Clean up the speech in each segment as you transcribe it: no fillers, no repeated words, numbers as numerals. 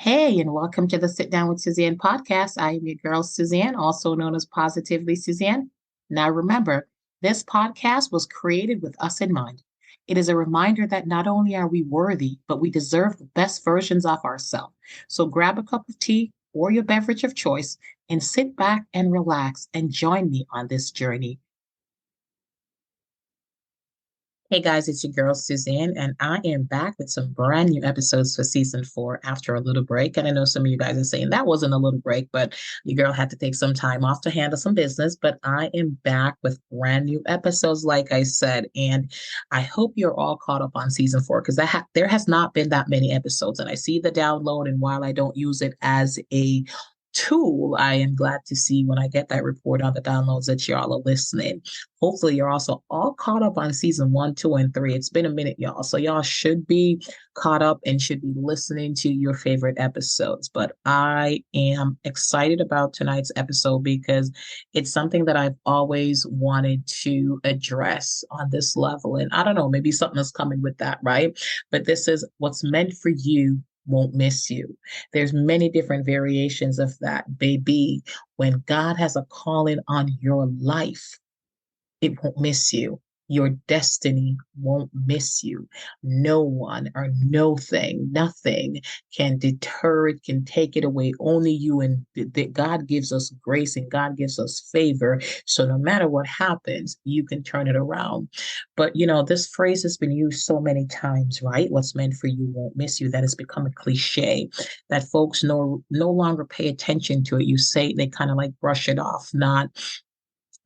Hey, and welcome to the Sit Down with Suzanne podcast. I am your girl, Suzanne, also known as Positively Suzanne. Now, remember, this podcast was created with us in mind. It is a reminder that not only are we worthy, but we deserve the best versions of ourselves. So grab a cup of tea or your beverage of choice and sit back and relax and join me on this journey. Hey guys, it's your girl Suzanne, and I am back with some brand new episodes for season four after a little break. And I know some of you guys are saying that wasn't a little break, but your girl had to take some time off to handle some business. But I am back with brand new episodes, like I said, and I hope you're all caught up on season four because there has not been that many episodes. And I see the download, and while I don't use it as a tool, I am glad to see when I get that report on the downloads that y'all are listening. Hopefully, you're also all caught up on season one, two, and three. It's been a minute, y'all. So, y'all should be caught up and should be listening to your favorite episodes. But I am excited about tonight's episode because it's something that I've always wanted to address on this level. And I don't know, maybe something is coming with that, right? But this is what's meant for you won't miss you. There's many different variations of that, baby. When God has a calling on your life, it won't miss you. Your destiny won't miss you. No one or no thing, nothing can deter it, can take it away. Only you, and that God gives us grace and God gives us favor. So no matter what happens, you can turn it around. But this phrase has been used so many times, right? What's meant for you won't miss you. That has become a cliche that folks no longer pay attention to it. You say they kind of like brush it off, not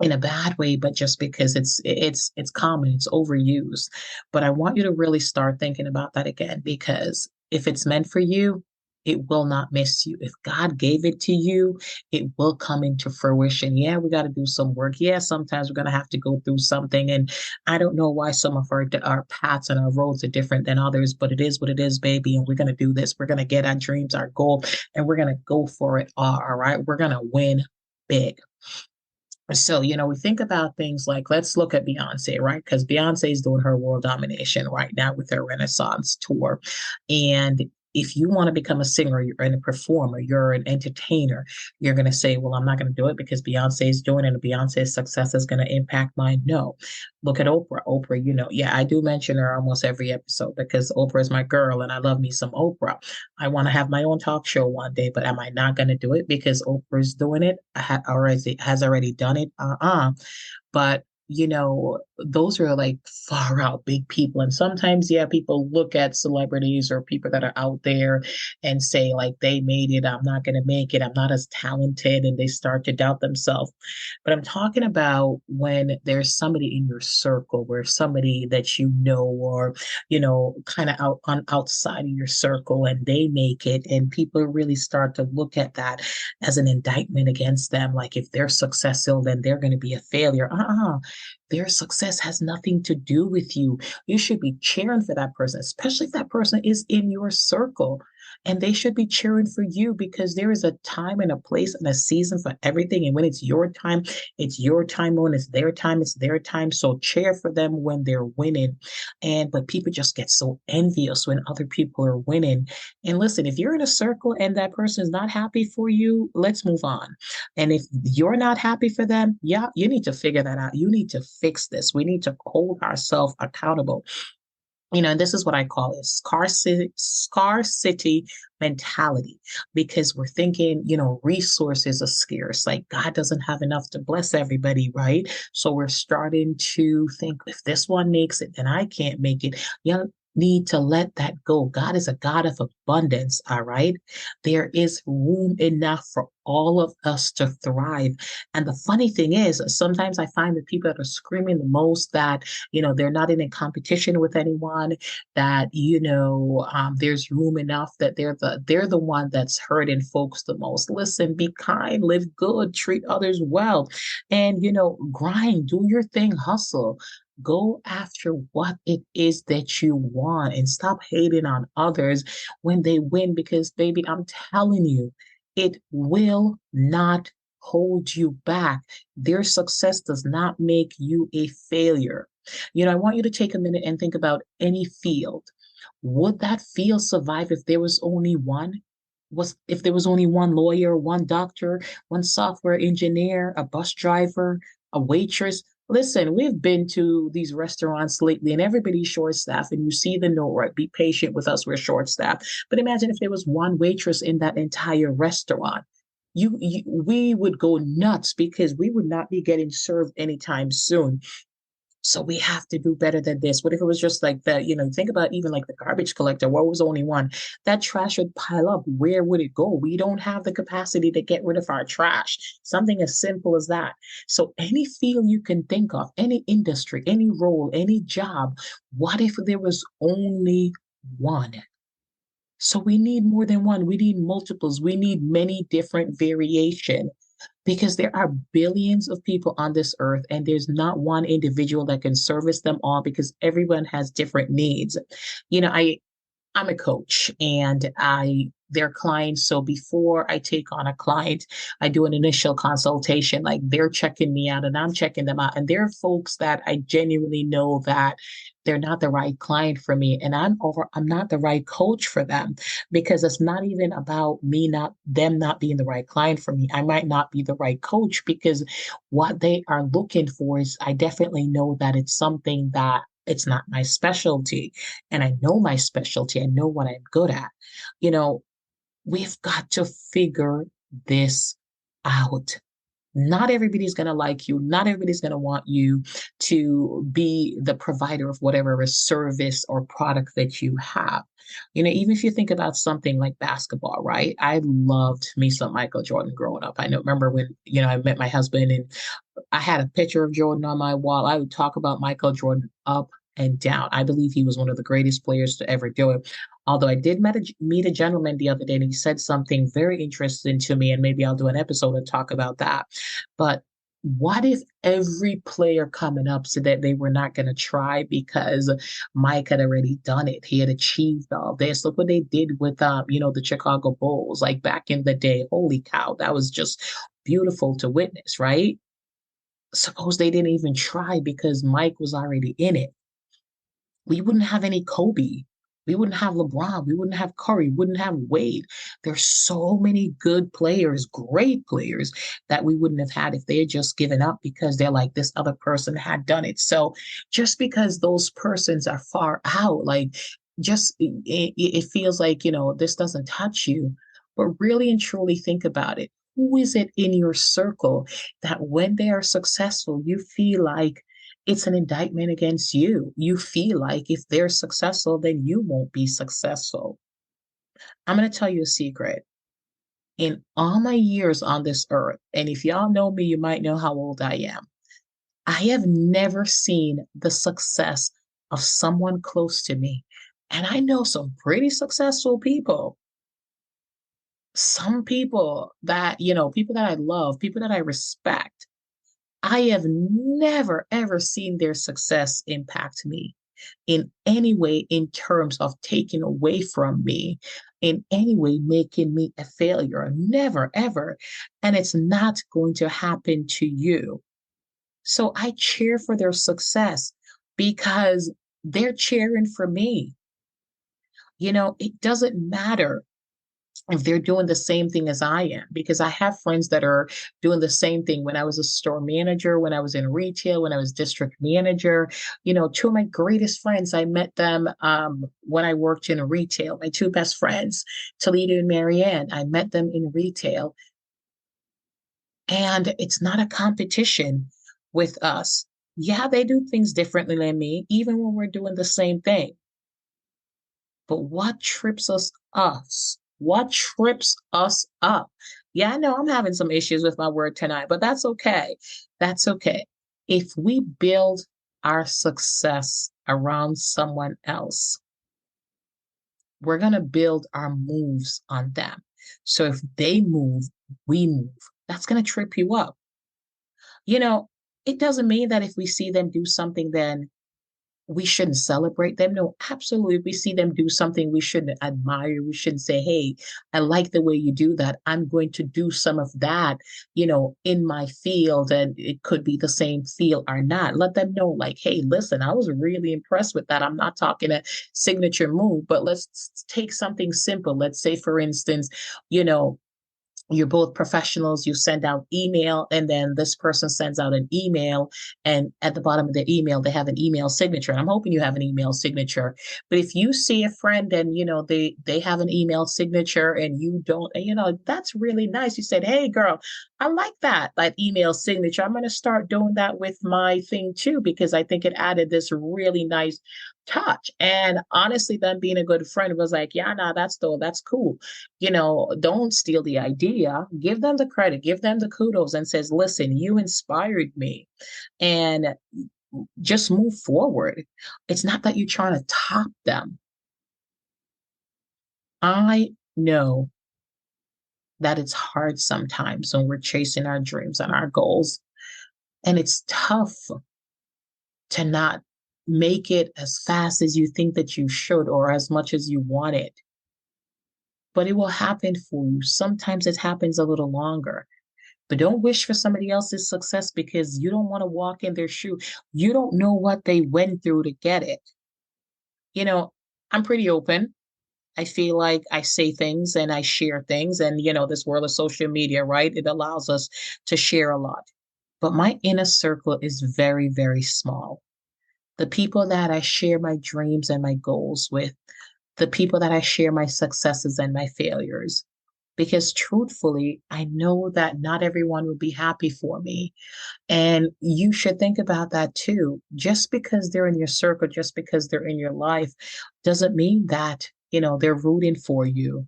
in a bad way, but just because it's common, it's overused. But I want you to really start thinking about that again, because if it's meant for you, it will not miss you. If God gave it to you, it will come into fruition. Yeah, we got to do some work. Yeah, sometimes we're going to have to go through something. And I don't know why some of our paths and our roads are different than others, but it is what it is, baby. And we're going to do this. We're going to get our dreams, our goal, and we're going to go for it all right? We're going to win big. So, we think about things like, let's look at Beyonce, right? Because Beyonce is doing her world domination right now with her Renaissance tour. And if you want to become a singer, you're a performer, you're an entertainer, you're going to say, well, I'm not going to do it because Beyonce is doing it and Beyonce's success is going to impact mine. No. Look at Oprah. Oprah, yeah, I do mention her almost every episode because Oprah is my girl and I love me some Oprah. I want to have my own talk show one day, but am I not going to do it because Oprah's doing it? Has already done it. But those are like far out big people. And sometimes, yeah, people look at celebrities or people that are out there and say, like, they made it. I'm not going to make it. I'm not as talented. And they start to doubt themselves. But I'm talking about when there's somebody in your circle, where somebody that or, kind of outside of your circle and they make it. And people really start to look at that as an indictment against them. Like, if they're successful, then they're going to be a failure. Their success has nothing to do with you. You should be cheering for that person, especially if that person is in your circle. And they should be cheering for you because there is a time and a place and a season for everything. And when it's your time, it's your time. When it's their time, it's their time. So cheer for them when they're winning. But people just get so envious when other people are winning. And listen, if you're in a circle and that person is not happy for you, let's move on. And if you're not happy for them, yeah, you need to figure that out. You need to fix this. We need to hold ourselves accountable. And this is what I call it, scarcity mentality, because we're thinking, resources are scarce. Like, God doesn't have enough to bless everybody, right? So we're starting to think, if this one makes it, then I can't make it. You need to let that go. God is a God of abundance, all right? There is room enough for all of us to thrive. And the funny thing is, sometimes I find that people that are screaming the most that, they're not in a competition with anyone, that, there's room enough, that they're the one that's hurting folks the most. Listen, be kind, live good, treat others well, and, grind, do your thing, hustle. Go after what it is that you want and stop hating on others when they win, because, baby, I'm telling you, it will not hold you back. Their success does not make you a failure. I want you to take a minute and think about any field. Would that field survive if there was only one? was if there was only one lawyer, one doctor, one software engineer, a bus driver, a waitress. Listen, we've been to these restaurants lately and everybody's short staffed, and you see the note, right? Be patient with us, we're short staffed. But imagine if there was one waitress in that entire restaurant. We would go nuts because we would not be getting served anytime soon. So we have to do better than this. What if it was just like that? Think about even like the garbage collector. What was only one? That trash would pile up. Where would it go? We don't have the capacity to get rid of our trash. Something as simple as that. So any field you can think of, any industry, any role, any job, what if there was only one? So we need more than one. We need multiples. We need many different variation because there are billions of people on this earth and there's not one individual that can service them all because everyone has different needs. You know, I'm a coach and their clients. So before I take on a client, I do an initial consultation. Like they're checking me out and I'm checking them out. And there are folks that I genuinely know that they're not the right client for me. And I'm not the right coach for them because it's not even about them not being the right client for me. I might not be the right coach because what they are looking for is I definitely know that it's something that it's not my specialty. And I know my specialty. I know what I'm good at. You know, we've got to figure this out. Not everybody's going to like you. Not everybody's going to want you to be the provider of whatever service or product that you have. Even if you think about something like basketball, right? I loved me some Michael Jordan growing up. I know, remember when, I met my husband and I had a picture of Jordan on my wall. I would talk about Michael Jordan up and down. I believe he was one of the greatest players to ever do it. Although I did meet a gentleman the other day and he said something very interesting to me, and maybe I'll do an episode and talk about that. But what if every player coming up said that they were not going to try because Mike had already done it? He had achieved all this. Look what they did with, the Chicago Bulls, like back in the day. Holy cow, that was just beautiful to witness, right? Suppose they didn't even try because Mike was already in it. We wouldn't have any Kobe. We wouldn't have LeBron. We wouldn't have Curry. We wouldn't have Wade. There's so many good players, great players that we wouldn't have had if they had just given up because they're like, this other person had done it. So just because those persons are far out, like just it feels like, this doesn't touch you. But really and truly think about it. Who is it in your circle that when they are successful, you feel like it's an indictment against you? You feel like if they're successful, then you won't be successful. I'm going to tell you a secret. In all my years on this earth, and if y'all know me, you might know how old I am. I have never seen the success of someone close to me. And I know some pretty successful people. Some people that, people that I love, people that I respect. I have never, ever seen their success impact me in any way in terms of taking away from me, in any way making me a failure. Never, ever. And it's not going to happen to you. So I cheer for their success because they're cheering for me. It doesn't matter if they're doing the same thing as I am, because I have friends that are doing the same thing. When I was a store manager, when I was in retail, when I was district manager, two of my greatest friends, I met them when I worked in retail. My two best friends, Toledo and Marianne, I met them in retail. And it's not a competition with us. Yeah, they do things differently than me, even when we're doing the same thing. But what trips us? What trips us up? Yeah, I know I'm having some issues with my word tonight, but that's okay. That's okay. If we build our success around someone else, we're going to build our moves on them. So if they move, we move. That's going to trip you up. You know, it doesn't mean that if we see them do something, then we shouldn't celebrate them. No, absolutely. If we see them do something we shouldn't admire, we shouldn't say, hey, I like the way you do that. I'm going to do some of that, in my field. And it could be the same field or not. Let them know, like, hey, listen, I was really impressed with that. I'm not talking a signature move, but let's take something simple. Let's say, for instance, you know, you're both professionals, you send out email, and then this person sends out an email, and at the bottom of the email they have an email signature, and I'm hoping you have an email signature. But if you see a friend and they have an email signature and you don't, that's really nice. You said, hey girl, I like that email signature. I'm going to start doing that with my thing too, because I think it added this really nice touch. And honestly, them being a good friend was like, yeah, nah, that's cool. Don't steal the idea. Give them the credit, give them the kudos, and says, listen, you inspired me. And just move forward. It's not that you're trying to top them. I know that it's hard sometimes when we're chasing our dreams and our goals. And it's tough to not make it as fast as you think that you should or as much as you want it. But it will happen for you. Sometimes it happens a little longer. But don't wish for somebody else's success because you don't want to walk in their shoe. You don't know what they went through to get it. You know, I'm pretty open. I feel like I say things and I share things. And, this world of social media, right? It allows us to share a lot. But my inner circle is very, very small. The people that I share my dreams and my goals with, the people that I share my successes and my failures. Because truthfully, I know that not everyone will be happy for me. And you should think about that too. Just because they're in your circle, just because they're in your life, doesn't mean that, they're rooting for you.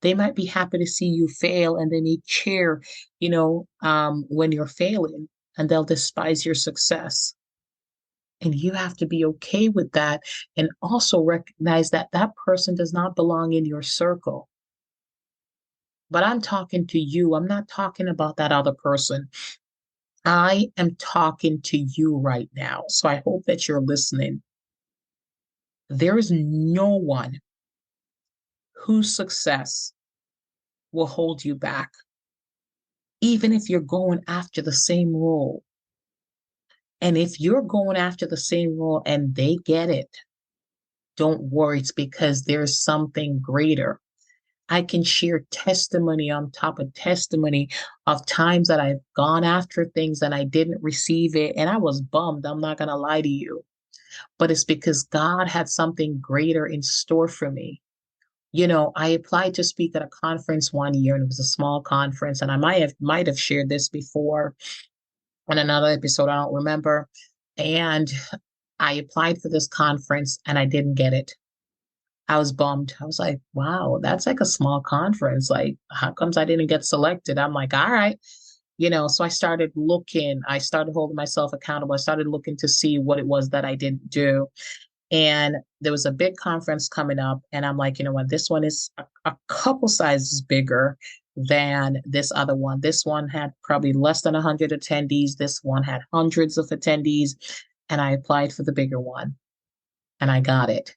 They might be happy to see you fail and they may cheer, when you're failing, and they'll despise your success. And you have to be okay with that and also recognize that that person does not belong in your circle. But I'm talking to you. I'm not talking about that other person. I am talking to you right now. So I hope that you're listening. There is no one whose success will hold you back, even if you're going after the same role. And if you're going after the same role and they get it, don't worry. It's because there's something greater. I can share testimony on top of testimony of times that I've gone after things and I didn't receive it. And I was bummed. I'm not going to lie to you. But it's because God had something greater in store for me. I applied to speak at a conference one year and it was a small conference. And I might have shared this before on another episode. I don't remember. And I applied for this conference and I didn't get it. I was bummed. I was like, wow, that's like a small conference. Like, how comes I didn't get selected? I'm like, all right. So I started looking, I started holding myself accountable. I started looking to see what it was that I didn't do. And there was a big conference coming up. And I'm like, you know what? This one is a couple sizes bigger than this other one. This one had probably less than 100 attendees. This one had hundreds of attendees. And I applied for the bigger one and I got it.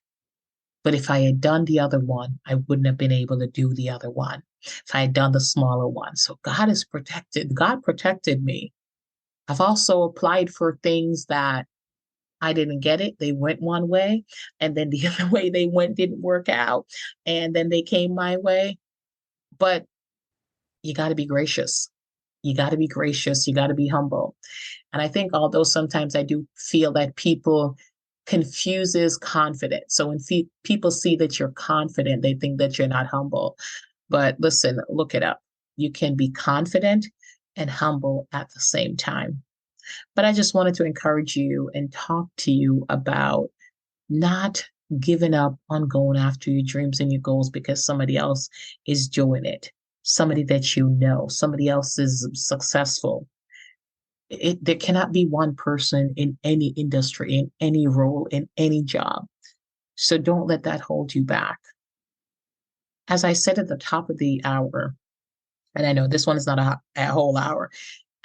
But if I had done the other one, I wouldn't have been able to do the other one. If I had done the smaller one. So God is protected. God protected me. I've also applied for things that I didn't get it. They went one way, and then the other way they went didn't work out. And then they came my way. But you got to be gracious. You got to be gracious. You got to be humble. And I think although sometimes I do feel that people confuses confidence. So when people see that you're confident, they think that you're not humble. But listen, look it up. You can be confident and humble at the same time. But I just wanted to encourage you and talk to you about not giving up on going after your dreams and your goals because somebody else is doing it. Somebody that you know, somebody else is successful. There cannot be one person in any industry, in any role, in any job. So don't let that hold you back. As I said at the top of the hour, and I know this one is not a whole hour.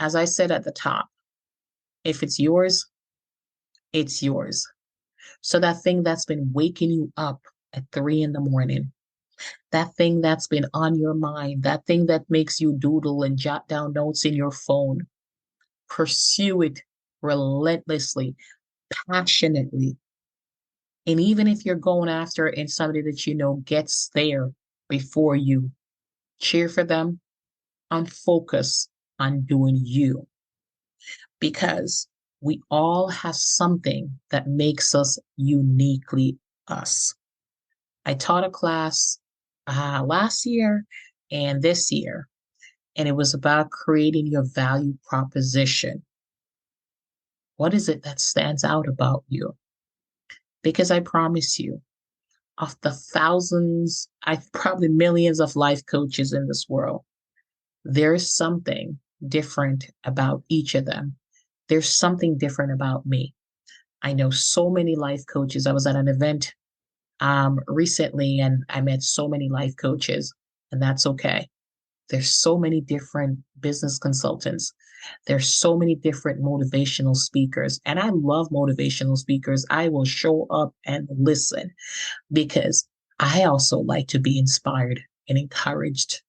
As I said at the top, if it's yours, it's yours. So that thing that's been waking you up at 3 in the morning, that thing that's been on your mind, that thing that makes you doodle and jot down notes in your phone, pursue it relentlessly, passionately. And even if you're going after it and somebody that you know gets there before you, cheer for them and focus on doing you because we all have something that makes us uniquely us. I taught a class last year and this year, and it was about creating your value proposition. What is it that stands out about you? Because I promise you, of the thousands, I probably millions of life coaches in this world, there is something different about each of them. There's something different about me. I know so many life coaches. I was at an event recently and I met so many life coaches, and that's okay. There's so many different business consultants. There's so many different motivational speakers. And I love motivational speakers. I will show up and listen because I also like to be inspired and encouraged.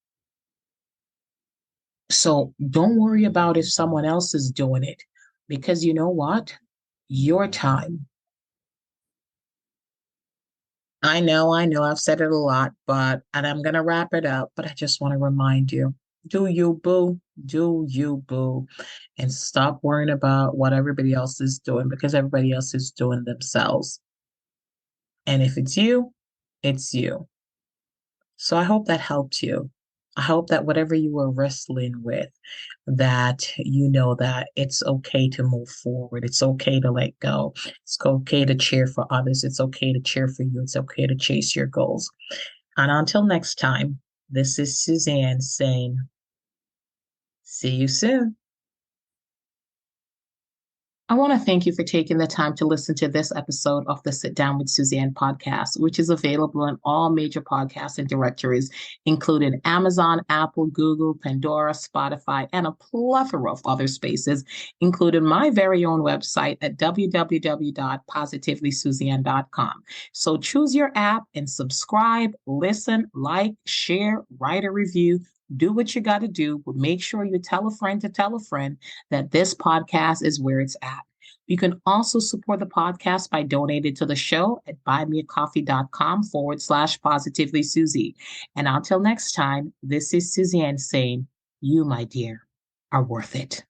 So don't worry about if someone else is doing it because you know what? Your time. I know, I've said it a lot, and I'm going to wrap it up, but I just want to remind you, do you, boo? Do you, boo? And stop worrying about what everybody else is doing because everybody else is doing themselves. And if it's you, it's you. So I hope that helped you. I hope that whatever you were wrestling with, that you know that it's okay to move forward. It's okay to let go. It's okay to cheer for others. It's okay to cheer for you. It's okay to chase your goals. And until next time, this is Suzanne saying, see you soon. I want to thank you for taking the time to listen to this episode of the Sit Down with Suzanne podcast, which is available in all major podcasts and directories, including Amazon, Apple, Google, Pandora, Spotify, and a plethora of other spaces, including my very own website at www.positivelysuzanne.com. So choose your app and subscribe, listen, like, share, write a review. Do what you got to do, but make sure you tell a friend to tell a friend that this podcast is where it's at. You can also support the podcast by donating to the show at buymeacoffee.com/positively Susie. And until next time, this is Suzanne saying, you, my dear, are worth it.